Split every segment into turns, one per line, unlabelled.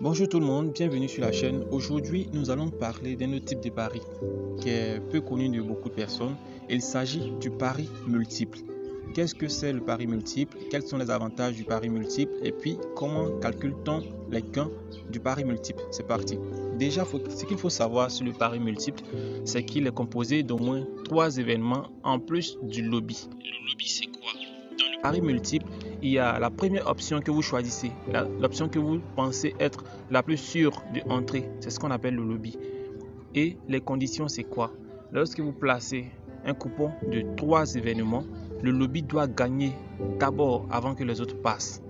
Bonjour tout le monde, bienvenue sur la chaîne. Aujourd'hui, nous allons parler d'un autre type de pari qui est peu connu de beaucoup de personnes. Il s'agit du pari multiple. Qu'est-ce que c'est le pari multiple? Quels sont les avantages du pari multiple? Et puis, comment calcule-t-on les gains du pari multiple? C'est parti. Déjà, ce qu'il faut savoir sur le pari multiple, c'est qu'il est composé d'au moins 3 événements en plus du lobby. Le lobby, c'est quoi? Dans le pari multiple, il y a la première option que vous choisissez, l'option que vous pensez être la plus sûre d'entrer, c'est ce qu'on appelle le lobby. Et les conditions, c'est quoi? Lorsque vous placez un coupon de 3 événements, le lobby doit gagner d'abord avant que les autres passent.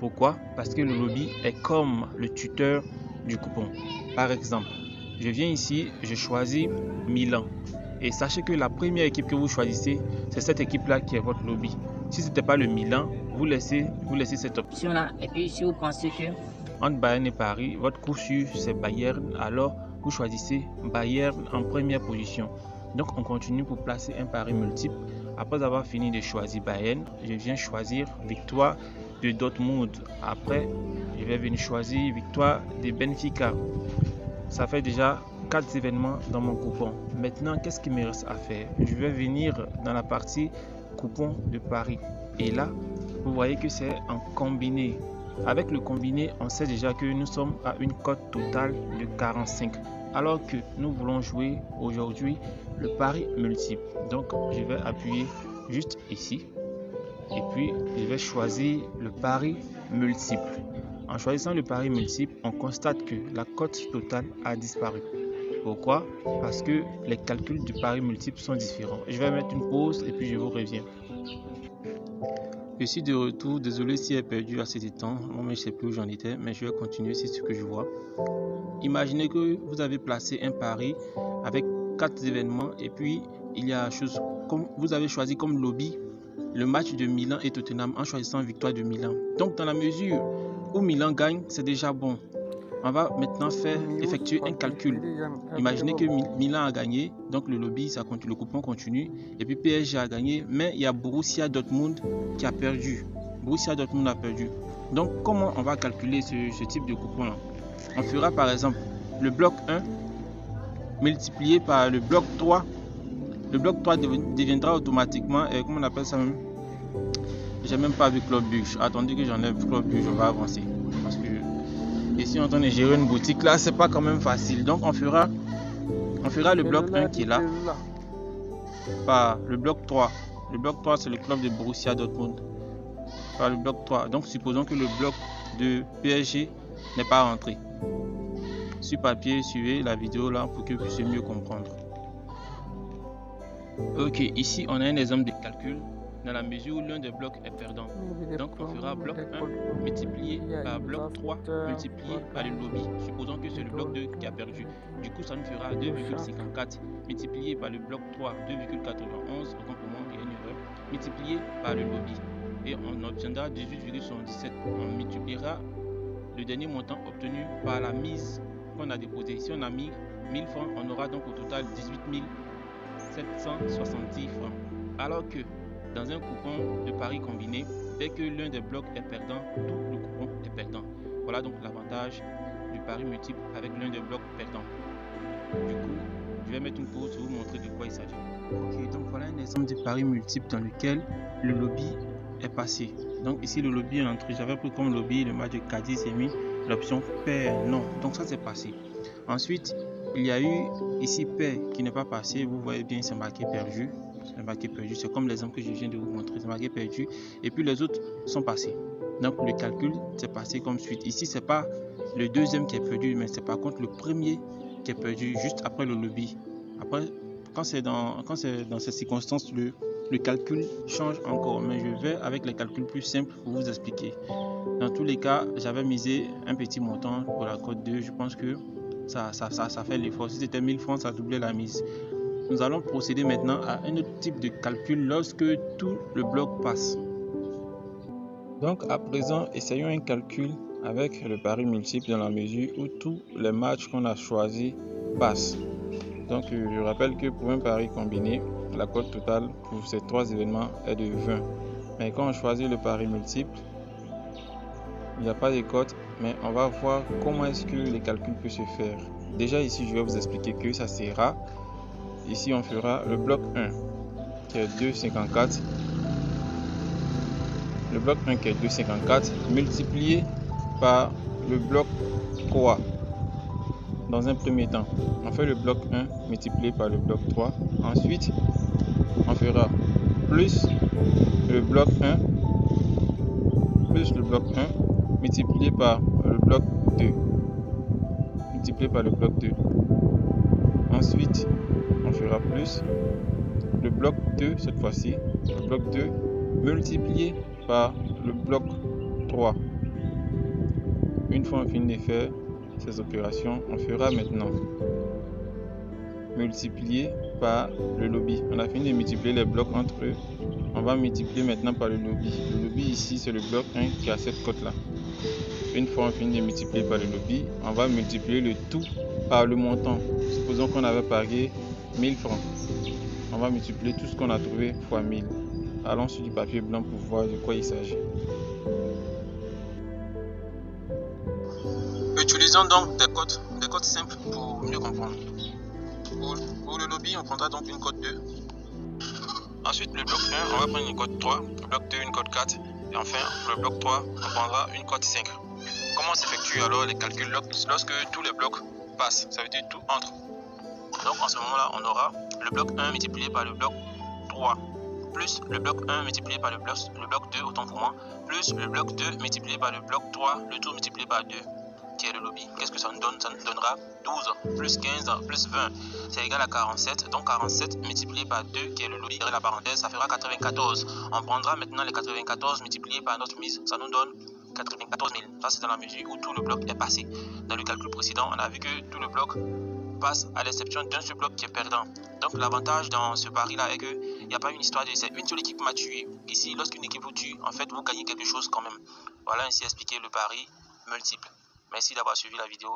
Pourquoi? Parce que le lobby est comme le tuteur du coupon. Par exemple, je viens ici, je choisis Milan. Et sachez que la première équipe que vous choisissez, c'est cette équipe-là qui est votre lobby. Si ce n'était pas le Milan, vous laissez cette option-là.
Et puis si vous pensez que
entre Bayern et Paris, votre coup sûr c'est Bayern, alors vous choisissez Bayern en première position. Donc on continue pour placer un pari multiple. Après avoir fini de choisir Bayern, je viens choisir victoire de Dortmund. Après, je vais venir choisir victoire de Benfica. Ça fait déjà 4 événements dans mon coupon. Maintenant, qu'est-ce qu'il me reste à faire? Je vais venir dans la partie coupon de Paris. Et là, vous voyez que c'est en combiné. Avec le combiné, on sait déjà que nous sommes à une cote totale de 45. Alors que nous voulons jouer aujourd'hui le pari multiple. Donc, je vais appuyer juste ici. Et puis, je vais choisir le pari multiple. En choisissant le pari multiple, on constate que la cote totale a disparu. Pourquoi? Parce que les calculs du pari multiple sont différents. Je vais mettre une pause et puis je vous reviens. Je suis de retour, désolé si j'ai perdu assez de temps. Moi, je ne sais plus où j'en étais, mais je vais continuer, c'est ce que je vois. Imaginez que vous avez placé un pari avec 4 événements et puis il y a chose comme vous avez choisi comme lobby le match de Milan et Tottenham en choisissant victoire de Milan. Donc dans la mesure où Milan gagne, c'est déjà bon. On va maintenant effectuer un calcul. Imaginez que Milan a gagné, donc le lobby, ça continue, le coupon continue. Et puis PSG a gagné, mais il y a Borussia Dortmund qui a perdu. Borussia Dortmund a perdu. Donc comment on va calculer ce type de coupon-là? On fera par exemple le bloc 1 multiplié par le bloc 3. Le bloc 3 deviendra automatiquement, comment on appelle ça même? J'ai même pas vu Club Brugge. Attendez que j'enlève Club Brugge, on va avancer. Parce que ici on est en train de gérer une boutique là, c'est pas quand même facile. Donc on fera le bloc 1 qui est là par le bloc 3. Le bloc 3 c'est le club de Borussia Dortmund. Par le bloc 3. Donc supposons que le bloc de PSG n'est pas rentré. Sur papier, suivez la vidéo là pour que vous puissiez mieux comprendre. Ok, ici on a un exemple de calcul dans la mesure où l'un des blocs est perdant. Donc on fera bloc 1 multiplié par bloc 3 multiplié par le lobby. Supposons que c'est le bloc 2 qui a perdu. Du coup ça nous fera 2,54 multiplié par le bloc 3, 2,91. Autant pour moi, il y a une erreur. Multiplié par le lobby. Et on obtiendra 18,77. On multipliera le dernier montant obtenu par la mise qu'on a déposée. Si on a mis 1000 francs, on aura donc au total 18 770 francs. Alors que dans un coupon de pari combiné, dès que l'un des blocs est perdant, tout le coupon est perdant. Voilà donc l'avantage du pari multiple avec l'un des blocs perdants. Du coup, je vais mettre une pause pour vous montrer de quoi il s'agit. Ok, donc voilà un exemple de pari multiple dans lequel le lobby est passé. Donc ici le lobby est entré. J'avais pris comme lobby le match de Cadiz et mis l'option paire non. Donc ça c'est passé. Ensuite, il y a eu ici paire qui n'est pas passé. Vous voyez bien, c'est marqué perdu. C'est marqué perdu. C'est comme l'exemple que je viens de vous montrer. C'est marqué perdu. Et puis les autres sont passés. Donc le calcul s'est passé comme suite. Ici, c'est pas le deuxième qui est perdu, mais c'est par contre le premier qui est perdu juste après le lobby. Après, quand c'est dans ces circonstances, le calcul change encore. Mais je vais avec les calculs plus simples pour vous expliquer. Dans tous les cas, j'avais misé un petit montant pour la cote 2. Je pense que ça fait l'effort. Si c'était 1000 francs, ça doublait la mise. Nous allons procéder maintenant à un autre type de calcul lorsque tout le bloc passe. Donc à présent, essayons un calcul avec le pari multiple dans la mesure où tous les matchs qu'on a choisis passent. Donc je rappelle que pour un pari combiné, la cote totale pour ces 3 événements est de 20. Mais quand on choisit le pari multiple, il n'y a pas de cote, mais on va voir comment est-ce que les calculs peuvent se faire. Déjà ici, je vais vous expliquer que ça sera. Ici, on fera le bloc 1 qui est 2,54. Le bloc 1 qui est 2,54 multiplié par le bloc 3. Dans un premier temps, on fait le bloc 1 multiplié par le bloc 3. Ensuite, on fera plus le bloc 1 multiplié par le bloc 2. Multiplié par le bloc 2. Ensuite, on fera plus le bloc 2 cette fois-ci. Le bloc 2 multiplié par le bloc 3. Une fois on finit de faire ces opérations, on fera maintenant multiplier par le lobby. On a fini de multiplier les blocs entre eux. On va multiplier maintenant par le lobby. Le lobby ici, c'est le bloc 1 qui a cette cote-là. Une fois on finit de multiplier par le lobby, on va multiplier le tout par le montant. Supposons qu'on avait parié 1000 francs. On va multiplier tout ce qu'on a trouvé fois 1000. Allons sur du papier blanc pour voir de quoi il s'agit. Utilisons donc des codes simples pour mieux comprendre. Pour le lobby, on prendra donc une cote 2. Ensuite, le bloc 1, on va prendre une cote 3, le bloc 2, une cote 4. Et enfin, pour le bloc 3, on prendra une cote 5. Comment s'effectuent alors les calculs lorsque tous les blocs passent? Ça veut dire tout entre. Donc en ce moment-là, on aura le bloc 1 multiplié par le bloc 3, plus le bloc 1 multiplié par le bloc 2, autant pour moi, plus le bloc 2 multiplié par le bloc 3, le tout multiplié par 2. Qui est le lobby. Qu'est-ce que ça nous donne? Ça nous donnera 12 plus 15 plus 20, c'est égal à 47. Donc 47 multiplié par 2 qui est le lobby, la parenthèse, ça fera 94. On prendra maintenant les 94 multipliés par notre mise, ça nous donne 94 000. Ça c'est dans la mesure où tout le bloc est passé. Dans le calcul précédent, on a vu que tout le bloc passe à l'exception d'un seul bloc qui est perdant. Donc l'avantage dans ce pari là est qu'il n'y a pas une histoire de c'est une seule équipe m'a tué. Ici, lorsqu'une équipe vous tue, en fait vous gagnez quelque chose quand même. Voilà ainsi expliqué le pari multiple. Merci d'avoir suivi la vidéo.